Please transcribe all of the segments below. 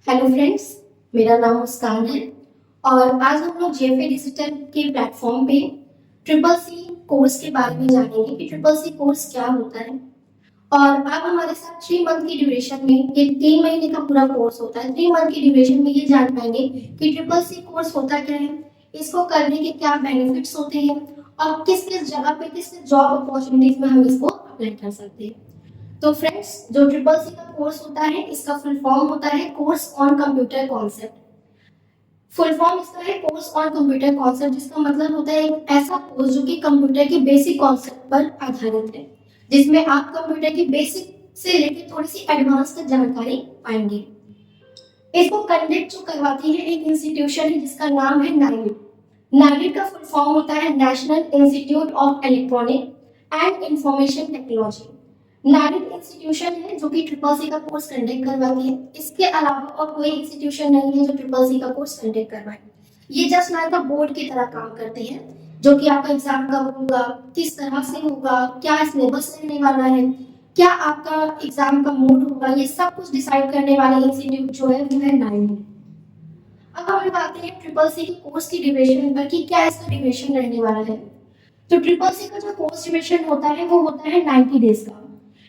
Hello friends, मेरा नाम मुस्कान है और आज हम लोग जेएफए डिजिटल के प्लेटफॉर्म पे ट्रिपल सी कोर्स के बारे में जानेंगे कि ट्रिपल सी कोर्स क्या होता है। और आप हमारे साथ 3 मंथ की ड्यूरेशन में, ये 3 महीने का पूरा कोर्स होता है, 3 मंथ की ड्यूरेशन में ये जान पाएंगे कि ट्रिपल सी कोर्स होता क्या है, इसको करने के क्या बेनिफिट्स होते हैं और किस किस जगह पे किस किस जॉब अपॉर्चुनिटीज में हम इसको अप्लाई कर सकते हैं। तो फ्रेंड्स, जो ट्रिपल सी का कोर्स होता है इसका फुल फॉर्म होता है course on computer concept. Full form इसका है कोर्स ऑन कंप्यूटर कॉन्सेप्ट, जिसका मतलब होता है एक ऐसा कोर्स जो कि कंप्यूटर के बेसिक कॉन्सेप्ट पर आधारित है, जिसमें आप कंप्यूटर की बेसिक से लेकर थोड़ी सी एडवांस तक जानकारी पाएंगे। इसको कंडक्ट जो करवाती है एक इंस्टीट्यूशन है जिसका नाम है नाइड। नाइड का फुल फॉर्म होता है National Institute of Electronic and Information Technology. नाइड इंस्टीट्यूशन है जो कि ट्रिपल सी का कोर्स कंडक्ट करवाती है। इसके अलावा और कोई इंस्टीट्यूशन नहीं है जो ट्रिपल सी का कोर्स कंडक्ट करवाए। ये जस्ट लाइक बोर्ड की तरह काम करते हैं, जो कि आपका एग्जाम कब होगा, किस तरह से होगा, क्या सिलेबस रहने वाला है, क्या आपका एग्जाम का मोड होगा, ये सब कुछ डिसाइड करने वाले इंस्टीट्यूट जो है वो है नाइड। अब हम लोग आते हैं ट्रिपल सी के कोर्स की ड्यूरेशन पर कि क्या इसका ड्यूरेशन रहने वाला है। तो ट्रिपल सी का जो कोर्स ड्यूरेशन होता है वो होता है 90 डेज का,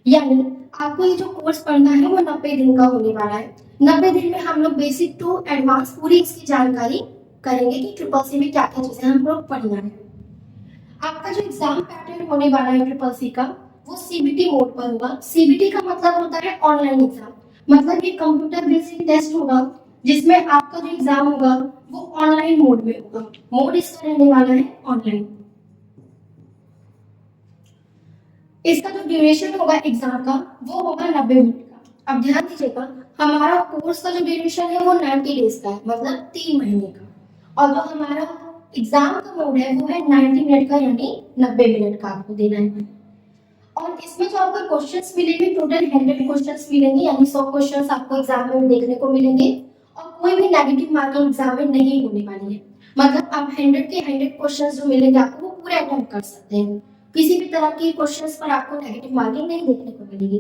यानी आपको ये जो कोर्स पढ़ना है वो 90 दिन का होने वाला है। 90 दिन में हम लोग बेसिक टू एडवांस पूरी इसकी जानकारी करेंगे कि ट्रिपल सी में क्या क्या चीजें हम लोग पढ़ना है। आपका जो एग्जाम पैटर्न होने वाला है ट्रिपल सी का, वो सीबीटी मोड पर होगा। सीबीटी का मतलब होता है ऑनलाइन एग्जाम, मतलब ये कंप्यूटर बेस्ड टेस्ट होगा जिसमें आपका जो एग्जाम होगा वो ऑनलाइन मोड में होगा। मोड इसका रहने वाला है ऑनलाइन। इसका जो ड्यूरेशन होगा एग्जाम का वो होगा 90 मिनट का। अब ध्यान दीजिएगा, हमारा कोर्स का जो ड्यूरेशन है वो 90 डेज का है, मतलब 3 महीने का। और जो हमारा एग्जाम का मोड है वो है 90 मिनट का, यानी 90 मिनट का आपको देना है। और इसमें जो आपको क्वेश्चंस मिलेंगे, टोटल 100 क्वेश्चंस मिलेंगे, यानी 100 क्वेश्चंस आपको एग्जाम में देखने को मिलेंगे और कोई भी नेगेटिव मार्किंग एग्जाम में नहीं होने वाली है। मतलब आप 100 के 100 क्वेश्चंस जो मिलेंगे आपको वो पूरे अटेम्प्ट कर सकते हैं। किसी भी तरह के क्वेश्चंस पर आपको नेगेटिव मार्किंग नहीं देखने को मिलेगी।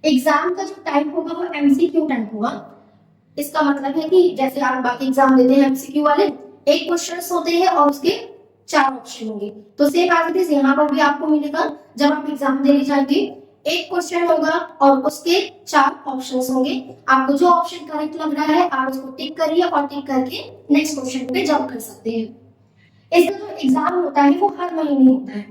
एग्जाम का जो टाइप होगा वो एमसीक्यू टाइप होगा। इसका मतलब है कि जैसे आप बाकी एग्जाम देते हैं एमसीक्यू वाले, एक क्वेश्चन होते हैं और उसके 4 ऑप्शन होंगे, तो सेम एज इट इज यहाँ पर भी आपको मिलेगा। जब आप एग्जाम देने जाएंगे, एक क्वेश्चन होगा और उसके 4 ऑप्शंस होंगे। आपको जो ऑप्शन करेक्ट लग रहा है आप उसको टिक करिए और टिक करके नेक्स्ट क्वेश्चन पे जंप कर सकते हैं। इसका जो एग्जाम होता है वो हर महीने होता है,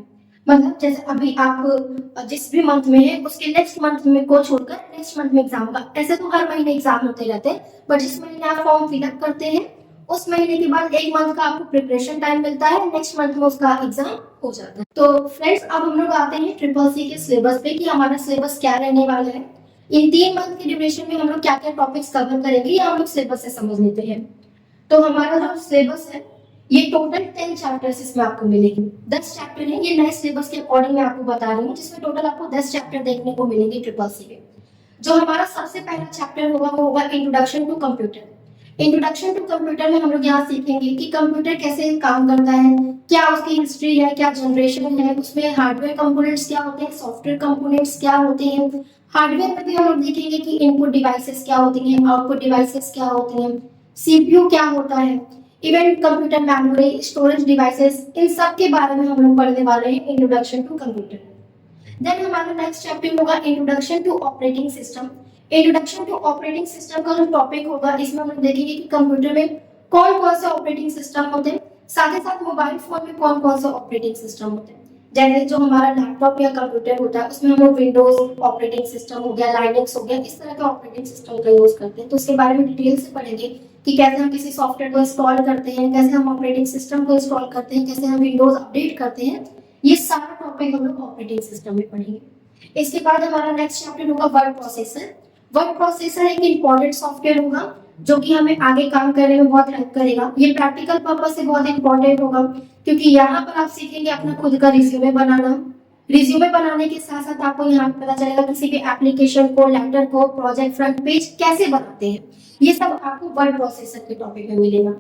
मतलब जैसे अभी आप जिस भी मंथ में है उसके नेक्स्ट मंथ में को छोड़कर नेक्स्ट मंथ में एग्जाम होगा। ऐसे तो हर महीने एग्जाम होते रहते हैं, बट जिस महीने आप फॉर्म फिलअप करते हैं उस महीने के बाद 1 मंथ का आपको प्रिपरेशन टाइम मिलता है, नेक्स्ट मंथ में उसका एग्जाम हो जाता है। तो फ्रेंड्स, अब हम लोग आते हैं ट्रिपल सी के सिलेबस पे कि हमारा सिलेबस क्या रहने वाला है। इन 3 मंथ की ड्यूरेशन में हम लोग क्या क्या टॉपिक्स कवर करेंगे ये हम लोग सिलेबस से समझ लेते हैं। तो हमारा जो सिलेबस है ये टोटल 10 चैप्टर्स इसमें आपको मिलेंगे। 10 चैप्टर है, ये नए सिलेबस के अकॉर्डिंग मैं आपको बता रही हूँ, जिसमें टोटल आपको 10 चैप्टर देखने को मिलेंगे ट्रिपल सी में। जो हमारा सबसे पहला चैप्टर होगा वो होगा introduction to computer. Introduction to computer में हम लोग यहाँ सीखेंगे कि कंप्यूटर कैसे काम करता है, क्या उसकी हिस्ट्री है, क्या जनरेशन है, उसमें हार्डवेयर कंपोनेंट्स क्या होते हैं, सॉफ्टवेयर कंपोनेंट्स क्या होते हैं। हार्डवेयर में भी हम लोग देखेंगे कि इनपुट डिवाइसेस क्या होती हैं, आउटपुट डिवाइसेस क्या होती हैं, सीपीयू क्या होता है, even computer memory, storage devices, इन सब के बारे में हम लोग पढ़ने वाले हैं इंट्रोडक्शन टू कंप्यूटर। देन हमारा नेक्स्ट चैप्टर होगा introduction to operating system. Introduction to operating system का जो टॉपिक होगा इसमें हम लोग देखेंगे कि कंप्यूटर में कौन कौन से ऑपरेटिंग सिस्टम होते हैं, साथ ही साथ मोबाइल फोन में कौन कौन से ऑपरेटिंग सिस्टम होते हैं। जैसे जो हमारा लैपटॉप या कंप्यूटर होता है उसमें हम लोग विंडोज ऑपरेटिंग सिस्टम हो गया, लाइनक्स हो गया, इस तरह के ऑपरेटिंग सिस्टम का यूज करते हैं। तो उसके बारे में डिटेल से पढ़ेंगे कि कैसे हम किसी सॉफ्टवेयर को इंस्टॉल करते हैं, कैसे हम ऑपरेटिंग सिस्टम को इंस्टॉल करते हैं, कैसे हम विंडोज अपडेट करते हैं। ये सारा टॉपिक हम लोग ऑपरेटिंग सिस्टम में पढ़ेंगे। इसके बाद हमारा नेक्स्ट चैप्टर होगा वर्ड प्रोसेसर। वर्ड प्रोसेसर एक इंपॉर्टेंट सॉफ्टवेयर होगा जो कि हमें आगे काम करने में बहुत हेल्प करेगा। ये प्रैक्टिकल पर्पस से बहुत इंपॉर्टेंट होगा क्योंकि यहाँ पर आप सीखेंगे अपना खुद का रिज्यूमे बनाना। रिज्यूमे बनाने के साथ साथ आपको यहाँ पता चलेगा किसी भी एप्लीकेशन को, लेटर को, प्रोजेक्ट फ्रंट पेज कैसे बनाते हैं। ये सब आपको वर्ड प्रोसेसर के टॉपिक में मिलेगा।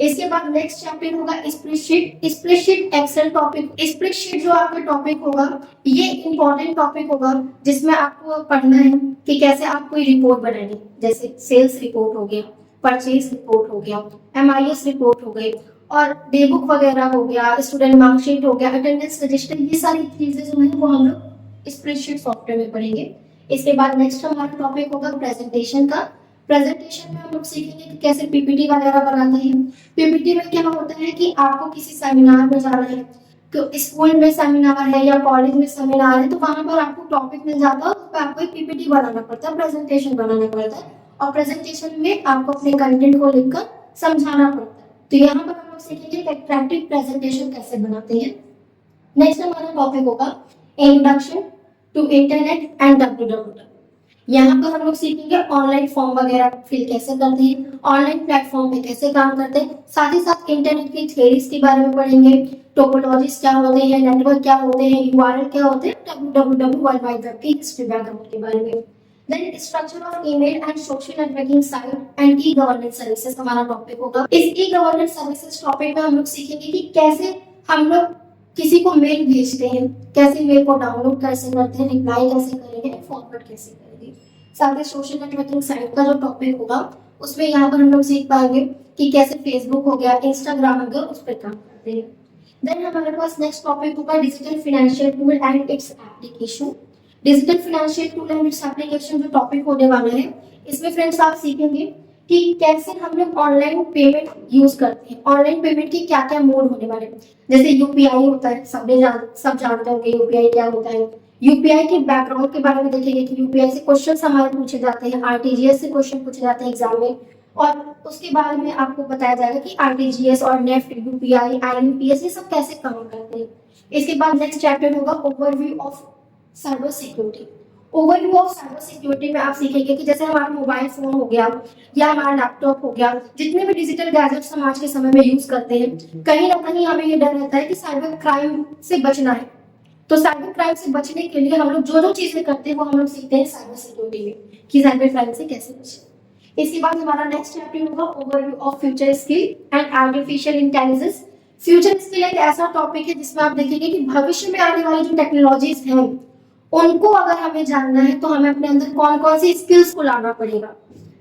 इसके बाद नेक्स्ट चैप्टर होगा spreadsheet. Spreadsheet Excel topic. Spreadsheet जो आपका टॉपिक होगा ये इंपॉर्टेंट टॉपिक होगा जिसमें आपको पढ़ना है कि कैसे आप कोई रिपोर्ट बनाएंगे, जैसे सेल्स रिपोर्ट हो गया, परचेज रिपोर्ट हो गया, एमआईएस रिपोर्ट हो गई और डे बुक वगैरह हो गया, स्टूडेंट मार्कशीट हो गया, अटेंडेंस रजिस्टर, ये सारी चीजें जो है वो हम लोग स्प्रेडशीट सॉफ्टवेयर में पढ़ेंगे। इसके बाद नेक्स्ट हमारा टॉपिक होगा प्रेजेंटेशन का। प्रेजेंटेशन में हम लोग सीखेंगे कि कैसे पीपीटी वगैरह बनाते हैं। पीपीटी में क्या होता है कि आपको किसी सेमिनार में जाना है, तो स्कूल में सेमिनार है या कॉलेज में सेमिनार है, तो वहां पर आपको टॉपिक मिल जाता है, उस पर आपको एक पीपीटी बनाना पड़ता है, प्रेजेंटेशन बनाना पड़ता है और प्रेजेंटेशन में आपको अपने कंटेंट को लिखकर समझाना पड़ता है। तो यहाँ पर हम लोग सीखेंगे कि अट्रैक्टिव प्रेजेंटेशन कैसे बनाते हैं। नेक्स्ट हमारा टॉपिक होगा introduction to internet and WW. यहाँ पर हम लोग सीखेंगे ऑनलाइन फॉर्म वगैरह फिल कैसे करते हैं, ऑनलाइन प्लेटफॉर्म पे कैसे काम करते हैं, साथ ही साथ इंटरनेट की थ्योरीज के बारे में पढ़ेंगे, टोपोलॉजीज क्या होते हैं, नेटवर्क क्या होते हैं, यूआरएल क्या होते हैं, www वर्ल्ड वाइड वेब की हिस्ट्री बैकग्राउंड के बारे में। Then structure of email and social networking site and e governance services हमारा टॉपिक होगा। इस ई गवर्नेंस सर्विसेज टॉपिक में हम लोग सीखेंगे कि कैसे हम लोग किसी को मेल भेजते हैं, कैसे मेल को डाउनलोड कैसे करते हैं, रिप्लाई कैसे करेंगे, फॉरवर्ड कैसे करेंगे। साथ ही सोशल नेटवर्किंग साइट का जो टॉपिक होगा उसमें यहाँ पर हम लोग सीख पाएंगे कि कैसे फेसबुक हो गया, इंस्टाग्राम हो गया, उस पर काम करते हैं। देन हमारे पास नेक्स्ट टॉपिक होगा digital financial tool and its application. Digital financial tool and its application जो टॉपिक होने वाला है, इसमें फ्रेंड्स आप सीखेंगे कि कैसे हम लोग ऑनलाइन पेमेंट यूज करते हैं, ऑनलाइन पेमेंट के क्या क्या मोड होने वाले हैं। जैसे यूपीआई होता है, सब जानते होंगे यूपीआई क्या होता है। यूपीआई के बैकग्राउंड के बारे में देखेंगे कि यूपीआई से क्वेश्चन हमारे पूछे जाते हैं, आरटीजीएस से क्वेश्चन पूछे जाते हैं एग्जाम में, और उसके बारे में आपको बताया जाएगा कि आरटीजीएस और नेफ्ट, यूपीआई, आईएमपीएस ये सब कैसे काम करते हैं। इसके बाद नेक्स्ट चैप्टर होगा overview of cyber security. Overview of cyber security में आप सीखेंगे कि जैसे हमारा मोबाइल फोन हो गया या हमारा लैपटॉप हो गया, जितने भी डिजिटल गैजेट्स हम आज के समय में यूज करते हैं, कहीं ना कहीं हमें ये डर रहता है कि साइबर क्राइम से बचना है। तो साइबर क्राइम से बचने के लिए हम लोग जो जो चीजें करते हैं वो हम लोग सीखते हैं साइबर सिक्योरिटी में, कि साइबर क्राइम से कैसे बचें। इसके बाद हमारा नेक्स्ट चैप्टर होगा overview of future skill and artificial intelligence. Future skill एक ऐसा टॉपिक है जिसमें आप देखेंगे कि भविष्य में आने वाली जो टेक्नोलॉजीज हैं उनको अगर हमें जानना है तो हमें अपने अंदर कौन कौन सी स्किल्स को लाना पड़ेगा।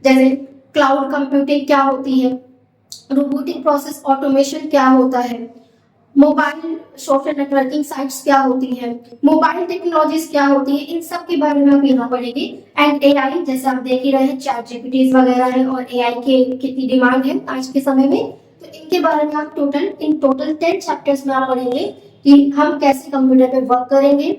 जैसे क्लाउड कंप्यूटिंग क्या होती है, रोबोटिक प्रोसेस ऑटोमेशन क्या होता है, मोबाइल सोशल नेटवर्किंग साइट्स क्या होती हैं, मोबाइल टेक्नोलॉजीज क्या होती है, इन सब के बारे में आप यहाँ पढ़ेंगे। एंड एआई, जैसे आप देख ही रहे हैं चैट जीपीटीज वगैरह है और एआई के कितनी डिमांड है आज के समय में, तो इनके बारे में आप टोटल 10 चैप्टर्स में आप पढ़ेंगे कि हम कैसे कंप्यूटर पे वर्क करेंगे,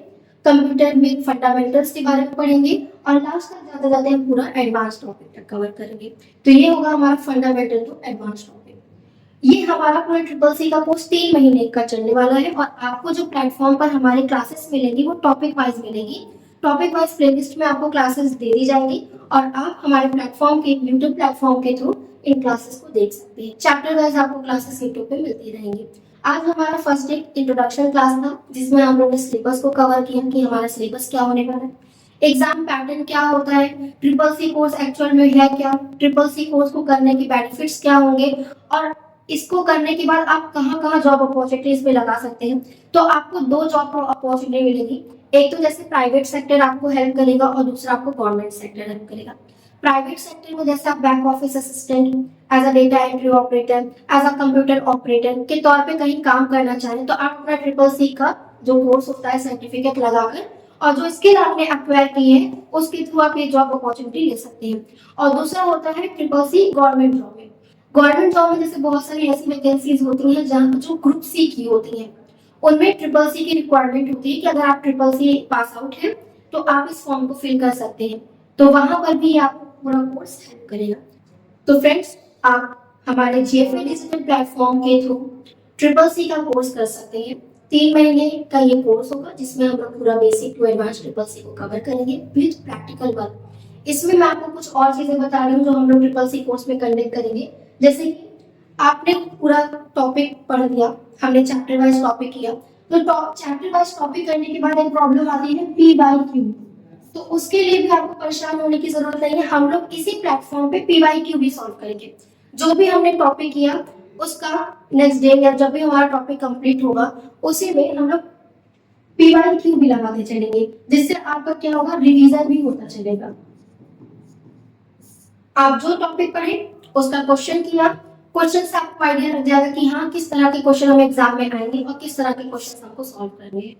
कंप्यूटर में फंडामेंटल्स के बारे में पढ़ेंगे और लास्ट तक जाते जाते हम पूरा एडवांस टॉपिक तक कवर करेंगे। तो ये होगा हमारा फंडामेंटल टू एडवांस टॉपिक। ये हमारा पूरा ट्रिपल सी का कोर्स 3 महीने का चलने वाला है और आपको जो प्लेटफॉर्म पर हमारी क्लासेस मिलेंगी वो टॉपिक वाइज मिलेगी। टॉपिक वाइज प्लेलिस्ट में आपको क्लासेस दे दी जाएंगी और आप हमारे प्लेटफॉर्म के यूट्यूब प्लेटफॉर्म के थ्रू इन क्लासेस को देख सकते हैं। चैप्टर वाइज आपको क्लासेस यूट्यूब पे मिलती रहेंगी। आज हमारा फर्स्ट एक इंट्रोडक्शन क्लास था जिसमें हम लोग ने सिलेबस को कवर किया कि हमारा सिलेबस क्या होने वाला है, एग्जाम पैटर्न क्या होता है, ट्रिपल सी कोर्स एक्चुअल में है क्या, ट्रिपल सी कोर्स को करने के बेनिफिट्स क्या होंगे और इसको करने के बाद आप कहाँ कहाँ जॉब अपॉर्चुनिटीज पे लगा सकते हैं। तो आपको 2 जॉब अपॉर्चुनिटी मिलेगी, एक तो जैसे प्राइवेट सेक्टर आपको हेल्प करेगा और दूसरा आपको गवर्नमेंट सेक्टर हेल्प करेगा। प्राइवेट सेक्टर में जैसे आप bank office assistant, as a data entry operator, as a computer operator के तौर पे कहीं काम करना चाहें तो आप अपना ट्रिपल सी का जो कोर्स होता है सर्टिफिकेट लगाकर और जो स्किल आपने एक्वायर की है उसके थ्रू आप ये जॉब अपॉर्चुनिटी ले सकते हैं। और दूसरा होता है ट्रिपल सी गवर्नमेंट जॉब में। गवर्नमेंट जॉब में जैसे बहुत सारी ऐसी वैकेंसीज होती हैं जहाँ जो ग्रुप सी की होती हैं, उनमें ट्रिपल सी की रिक्वायरमेंट होती है कि अगर आप ट्रिपल सी पास आउट हैं तो आप इस फॉर्म को फिल कर सकते हैं। तो वहां पर भी आपको पूरा कोर्स हेल्प करेगा। तो फ्रेंड्स, आप हमारे जीएफए डिजिटल प्लेटफॉर्म के थ्रू ट्रिपल सी का कोर्स कर सकते हैं। 3 महीने का ये कोर्स होगा जिसमें हम लोग पूरा basic to advance triple C को कवर करेंगे विद प्रैक्टिकल वर्क। इसमें मैं आपको कुछ और चीजें बता रही हूँ जो हम लोग ट्रिपल सी कोर्स में कंडक्ट करेंगे। जैसे कि आपने पूरा टॉपिक पढ़ लिया, हमने चैप्टर वाइज टॉपिक किया, तो चैप्टर वाइज टॉपिक करने के बाद एक प्रॉब्लम आती है पी बाई क्यू। तो उसके लिए भी आपको परेशान होने की जरूरत नहीं है, हम लोग इसी प्लेटफॉर्म पे पी बाई क्यू भी सॉल्व करेंगे। जो भी हमने टॉपिक किया उसका नेक्स्ट डे या जब भी हमारा टॉपिक कंप्लीट होगा उसी में हम लोग PYQ भी लगाते चलेंगे, जिससे आपका क्या होगा, रिवीजन भी होता चलेगा। आप जो टॉपिक पढ़े उसका क्वेश्चन किया, क्वेश्चन से आपको आइडिया लग जाएगा कि हाँ किस तरह के क्वेश्चन हमें एग्जाम में आएंगे और किस तरह के क्वेश्चन हमको सॉल्व करने हैं।